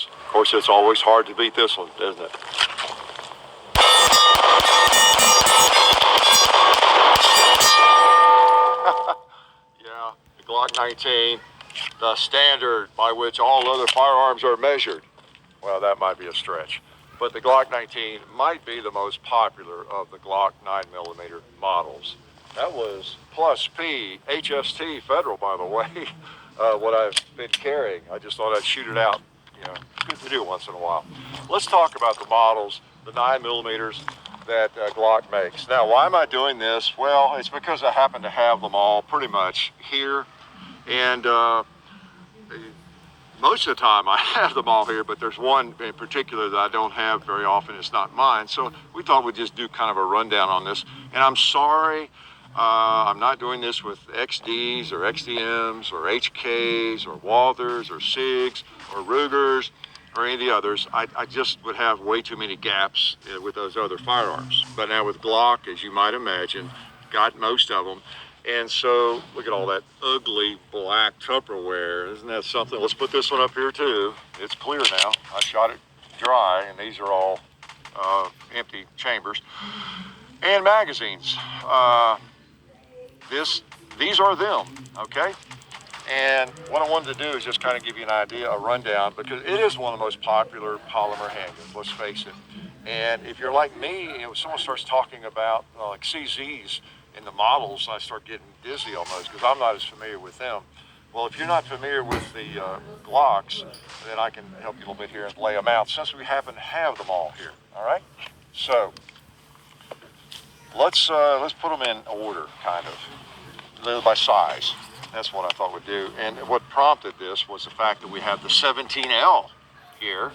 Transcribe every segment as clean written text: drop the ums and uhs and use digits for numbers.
Of course, it's always hard to beat this one, isn't it? Yeah, the Glock 19, the standard by which all other firearms are measured. Well, that might be a stretch. But the Glock 19 might be the most popular of the Glock 9mm models. That was Plus P HST Federal, by the way, what I've been carrying. I just thought I'd shoot it out. You know, good to do once in a while. Let's talk about the models, the 9mm that Glock makes. Now, why am I doing this? Well, it's because I happen to have them all pretty much here. And most of the time I have them all here, but there's one in particular that I don't have very often. It's not mine. So we thought we'd just do kind of a rundown on this. And I'm sorry, I'm not doing this with XDs or XDMs or HKs or Walthers or SIGs or Rugers or any of the others. I just would have way too many gaps with those other firearms. But now with Glock, as you might imagine, got most of them. And so, look at all that ugly black Tupperware. Isn't that something? Let's put this one up here too. It's clear now. I shot it dry, and these are all empty chambers. And magazines. These are them, okay? And what I wanted to do is just kind of give you an idea, a rundown, because it is one of the most popular polymer handguns, let's face it. And if you're like me, you know, someone starts talking about like CZs in the models, I start getting dizzy almost because I'm not as familiar with them. Well, if you're not familiar with the Glocks, then I can help you a little bit here and lay them out since we happen to have them all here, all right? So let's put them in order, kind of, by size. That's what I thought we'd do. And what prompted this was the fact that we have the 17L here.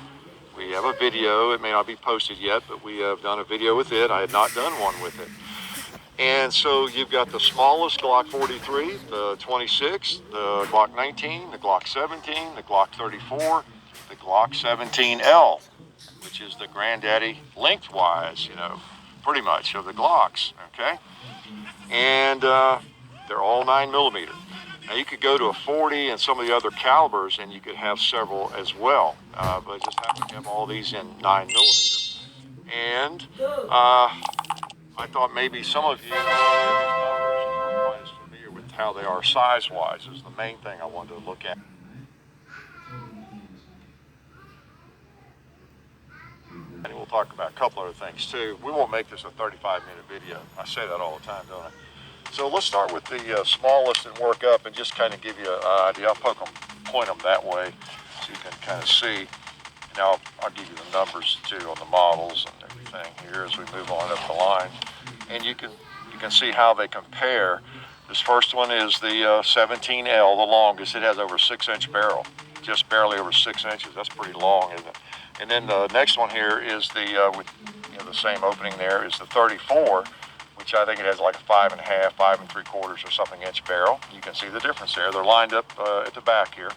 We have a video. It may not be posted yet, but we have done a video with it. I had not done one with it. And so you've got the smallest Glock 43, the 26, the Glock 19, the Glock 17, the Glock 34, the Glock 17L, which is the granddaddy lengthwise, you know, pretty much of the Glocks, okay? And they're all 9mm. Now you could go to a 40 and some of the other calibers and you could have several as well, but I just happen to have all these in 9mm. And I thought maybe some of you are quite as familiar with how they are size-wise is the main thing I wanted to look at. And we'll talk about a couple other things too. We won't make this a 35-minute video. I say that all the time, don't I? So let's start with the smallest and work up and just kind of give you an idea. I'll point them that way so you can kind of see. Now I'll give you the numbers too on the models and everything here as we move on up the line, and you can see how they compare. This first one is the 17L, the longest. It has over 6-inch barrel, just barely over 6 inches. That's pretty long, isn't it? And then the next one here is the with the same opening there is the 34, which I think it has like a 5.5, 5 3/4 or something inch barrel. You can see the difference there. They're lined up at the back here.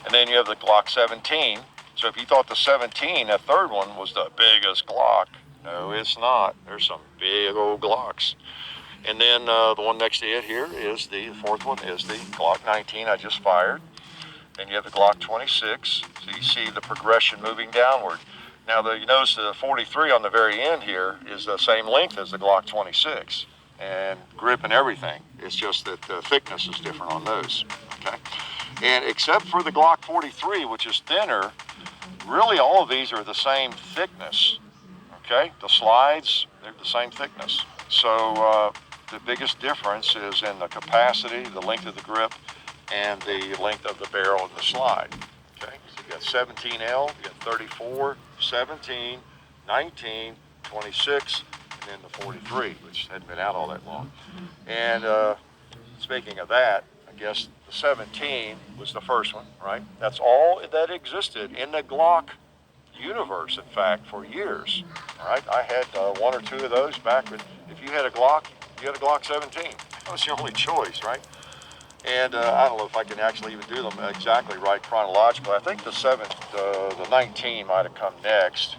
And then you have the Glock 17. So if you thought the 17, that third one, was the biggest Glock, no, it's not. There's some big old Glocks. And then the one next to it here is the fourth one is the Glock 19 I just fired. Then you have the Glock 26. So you see the progression moving downward. Now you notice the 43 on the very end here is the same length as the Glock 26, and grip and everything. It's just that the thickness is different on those. Okay, and except for the Glock 43, which is thinner. Really, all of these are the same thickness, okay? The slides, they're the same thickness. So the biggest difference is in the capacity, the length of the grip, and the length of the barrel and the slide, okay? So you got 17L, you got 34, 17, 19, 26, and then the 43, which hadn't been out all that long. And speaking of that, I guess the 17 was the first one, right? That's all that existed in the Glock universe, in fact, for years, right? I had one or two of those back when, if you had a Glock, you had a Glock 17. That was your only choice, right? And I don't know if I can actually even do them exactly right chronologically. I think the 19 might have come next.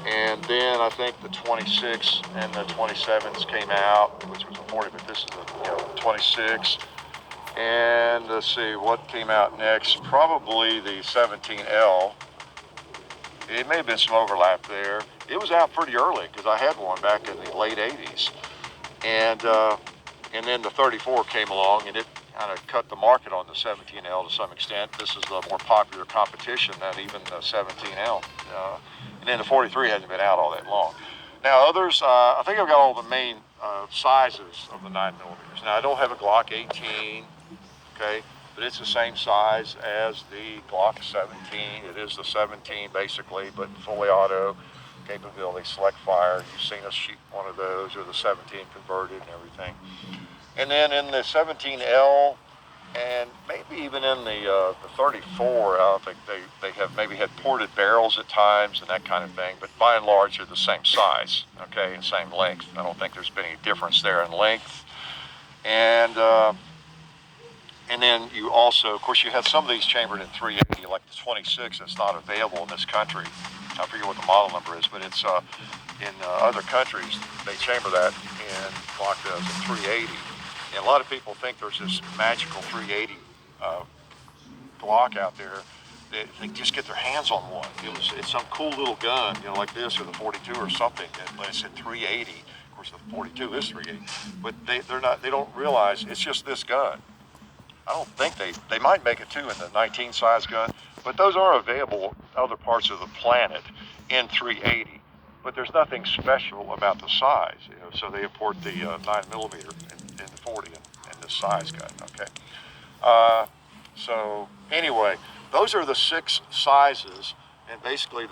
And then I think the 26 and the 27s came out, which was a 40, but this is a 26. And let's see what came out next. Probably the 17L. It may have been some overlap there. It was out pretty early because I had one back in the late 80s. And then the 34 came along, and it kind of cut the market on the 17L to some extent. This is the more popular competition than even the 17L. And then the 43 hasn't been out all that long. Now others, I think I've got all the main sizes of the 9mm. Now I don't have a Glock 18, okay, but it's the same size as the Glock 17. It is the 17 basically, but fully auto capability, select fire. You've seen us shoot one of those, or the 17 converted and everything. And then in the 17L, and maybe even in the 34, I think they have maybe had ported barrels at times and that kind of thing, but by and large they're the same size, okay, and same length. I don't think there's been any difference there in length. And then you also, of course, you have some of these chambered in 380, like the 26 that's not available in this country. I forget what the model number is, but it's in other countries, they chamber that in Glock does in 380. And a lot of people think there's this magical 380 Glock out there that they just get their hands on one. It's some cool little gun, you know, like this or the 42 or something, but it's at 380. Of course, the 42 is 380, but they don't realize it's just this gun. I don't think they might make it too in the 19 size gun, but those are available in other parts of the planet in 380. But there's nothing special about the size, you know. So they import the 9mm in the 40 and this size gun. Okay. So anyway, those are the 6 sizes, and basically